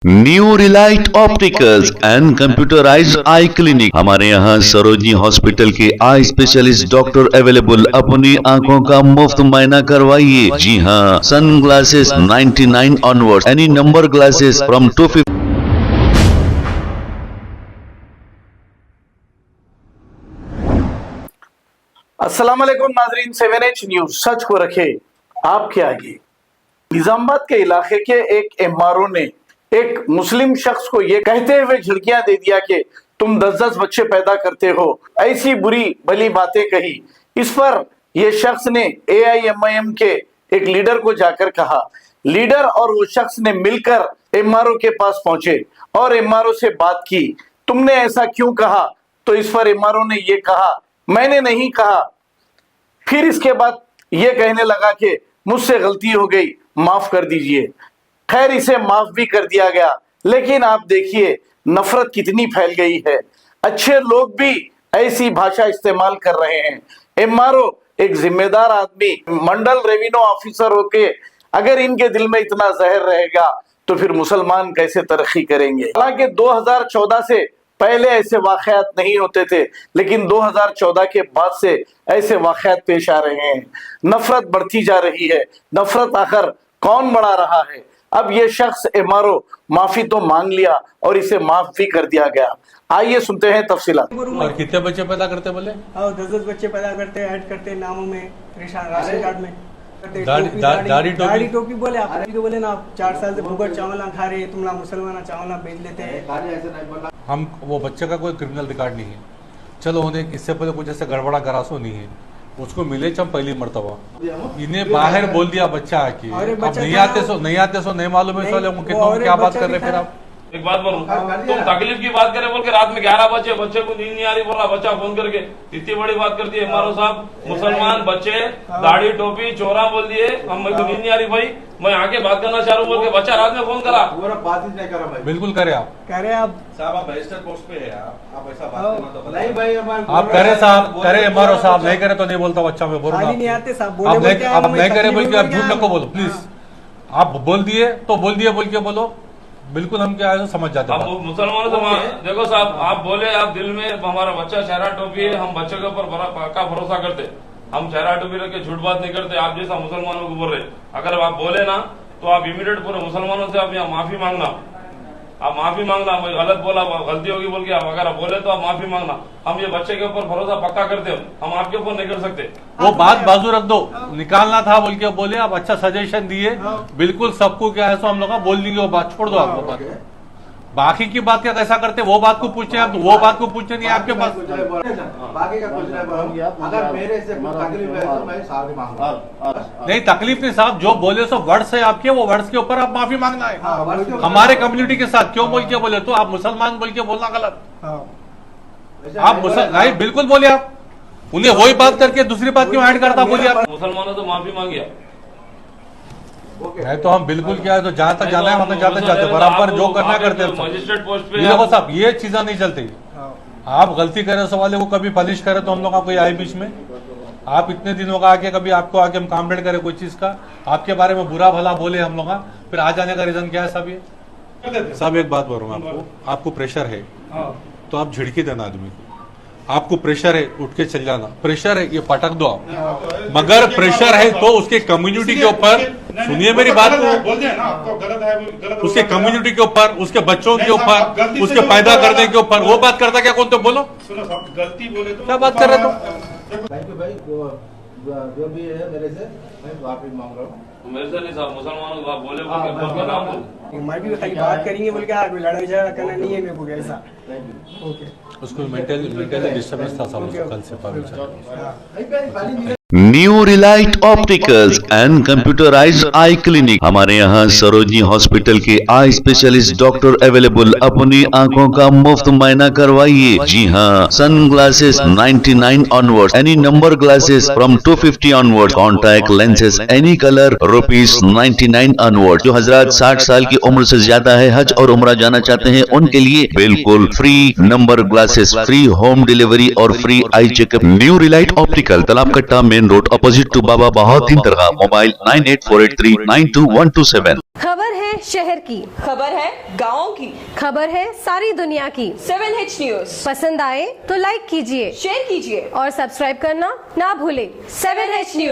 New Relight opticals and computerised I clinic. हमारे यहाँ Sarojini hospital के आई स्पेशलिस्ट डॉक्टर अवेलेबल। अपनी आंखों का मुफ्त मुआयना करवाइए। जी हाँ, sun glasses 99 onward, any number glasses from 250। अस्सलाम वालेकुम नाजरीन, 7H न्यूज सच को रखे आपके आगे। निजामाबाद के इलाके के एक एमआरओ ने एक मुस्लिम शख्स को ये कहते हुए झिड़कियां दे दिया कि तुम 10-10 बच्चे पैदा करते हो, ऐसी बुरी भली बातें कही। इस पर यह शख्स ने AIMIM के एक लीडर को जाकर कहा। लीडर और वो शख्स ने मिलकर एमआरओ के पास पहुंचे और एमआरओ से बात की। तुमने ऐसा क्यों कहा? तो इस पर एमआरओ ने यह कहा, मैंने नहीं कहा। फिर इसके बाद यह कहने लगा कि मुझसे गलती हो गई, माफ कर दीजिए। खैर, इसे माफ भी कर दिया गया, लेकिन आप देखिए नफरत कितनी फैल गई है। अच्छे लोग भी ऐसी भाषा इस्तेमाल कर रहे हैं। एमआरओ एक जिम्मेदार आदमी, मंडल रेवेन्यू ऑफिसर होके अगर इनके दिल में इतना जहर रहेगा तो फिर मुसलमान कैसे तरक्की करेंगे। हालांकि 2014 से पहले ऐसे वाकयात नहीं होते थे, लेकिन 2014 के बाद से ऐसे वाकयात पेश आ रहे हैं। नफरत बढ़ती जा रही है। नफरत आखिर कौन बढ़ा रहा है? अब ये शख्स एमआरओ माफी तो मांग लिया और इसे माफ भी कर दिया गया। आइए सुनते हैं तफसीलात। और कितने बच्चे पैदा करते बोले? 10-10 बच्चे पैदा करते, ऐड करते नामों में, राशन कार्ड में। दाढ़ी टोपी बोले आप तो बोले ना, आप 4 साल से भूखा चावल ना खा रहे, तुम ना मुसलमान चावल ना बेच लेते हैं। हम वो बच्चे का कोई क्रिमिनल रिकॉर्ड नहीं है। चलो उन्हें इससे पहले कुछ ऐसे गड़बड़ा गरासो नहीं है, उसको मिले चम पहली मरतबा। इन्हें बाहर बोल दिया बच्चा आके, अब नहीं आते सो नहीं मालूम है। कितनों क्या बात कर रहे फिर आप? एक बात बोलूं, तुम तकलीफ की बात करे बोल के रात में 11 बजे बच्चे को नींद नहीं आ रही बोल रहा, बच्चा फोन करके इतनी बड़ी बात करती है एमआरओ साहब। मुसलमान बच्चे दाढ़ी टोपी चोरा बोल दिए, हम मेरे को नींद नहीं आ रही भाई, मैं आके बात करना चाह रहा हूँ बोल के बच्चा रात में फोन करा। पूरा बात ही नहीं करा भाई। बिल्कुल करे आप साहब, आप रजिस्टर पोस्ट पे है, आप ऐसा बात करना तो नहीं भाई। आप करे साहब, करे एमआरओ साहब, नहीं करे तो नहीं बोलता बच्चा। मैं बोल रहा हूँ आप नहीं करे बोल के आप झूठ नको बोलो प्लीज। आप बोल दिए तो बोल दिए बोल के बोलो, बिल्कुल हम क्या है समझ जाते हैं। मुसलमानों से देखो साहब, आप बोले आप दिल में हमारा बच्चा चेहरा टोपी है, हम बच्चे के ऊपर पक्का भरोसा करते, हम चेहरा टोपी रख के झूठ बात नहीं करते। आप जैसा मुसलमानों को बोल रहे, अगर आप बोले ना तो आप इमीडिएट पूरे मुसलमानों से आप यहाँ माफी मांगना। आप माफी मांगना, मैं गलत बोला, गलती होगी बोल के आप अगर आप बोले तो आप माफी मांगना। हम ये बच्चे के ऊपर भरोसा पक्का करते हो, हम आपके ऊपर नहीं कर सकते। वो बात बाजू रख दो, निकालना था बोल के बोले, आप अच्छा सजेशन दिए, बिल्कुल सबको क्या है सो हम लोग बोल देंगे, वो बात छोड़ दो। आप वो बात बाकी की बात क्या कैसा करते, वो बात को पूछे आप, वो बात को पूछे नहीं आपके पास। बाकी का कुछ नहीं, अगर मेरे से तकलीफ है तो मैं सारी मांगूंगा। नहीं तकलीफ नहीं साहब, जो बोले सो वर्ड्स है आपके, वो वर्ड्स के ऊपर आप माफी मांगना है। हमारे कम्युनिटी के साथ क्यों बोल के बोले, तो आप मुसलमान बोल के बोलना गलत। आप नहीं बिल्कुल बोले आप, उन्हें वही बात करके दूसरी बात क्यों ऐड करता बोलिए आप। मुसलमानों से माफी मांगिया है तो हम बिल्कुल क्या है, तो जहां तक जाना है वहां तक जाते बराबर, जो करना करते मजिस्ट्रेट पोस्ट पे। देखो साहब, ये चीजें नहीं चलती। आप गलती करे सवाल को कभी पनिश करे तो हम लोग का कोई आए बीच में। आप इतने दिनों का आके कभी आपको आके हम कंप्लेंट करे कोई चीज का, आपके बारे में बुरा भला बोले हम लोग, फिर आ जाने का रीजन क्या है साहब? ये साहब एक बात बोलूंगा आपको प्रेशर है तो आप झिड़की देना आदमी को। आपको प्रेशर है उठ के चल जाना, प्रेशर है ये पटक दो आप। मगर प्रेशर है तो उसके कम्युनिटी के ऊपर, सुनिए मेरी बात को, उसके कम्युनिटी के ऊपर, उसके बच्चों के ऊपर, उसके पैदा करने के ऊपर, वो बात करता क्या कौन? तो बोलो गलती बोले तो क्या बात कर रहे तो? भाई जो भी है मेरे से मैं माफी मांग रहा हूँ। मेरे से नहीं साहब, मुसलमानों को आप बोले मैं भी खाली बात करेंगे बोल के लड़ाई झगड़ा करना नहीं है मेरे को ऐसा। ओके, उसको मेंटली डिस्टर्बेंस था सब कल से पावे। New Relight opticals and computerised I clinic. हमारे यहाँ सरोजनी हॉस्पिटल के आई स्पेशलिस्ट डॉक्टर अवेलेबल। अपनी आंखों का मुफ्त मुआयना करवाइए। जी हाँ, sun glasses 99 onward, any number glasses from 250 onward, contact lenses any colour ₹99 onward. जो हजरात 60 साल की उम्र से ज्यादा है, हज और उम्रा जाना चाहते हैं, उनके लिए बिल्कुल free number glasses, free home delivery और free eye checkup. New relight optical, Talab Katta, main road, opposite to Baba Bahauddin dargah. Mobile 9848392127। खबर है शहर की, खबर है गाँव की, खबर है सारी दुनिया की। 7H न्यूज पसंद आए तो लाइक कीजिए, शेयर कीजिए और सब्सक्राइब करना ना भूले। 7H news.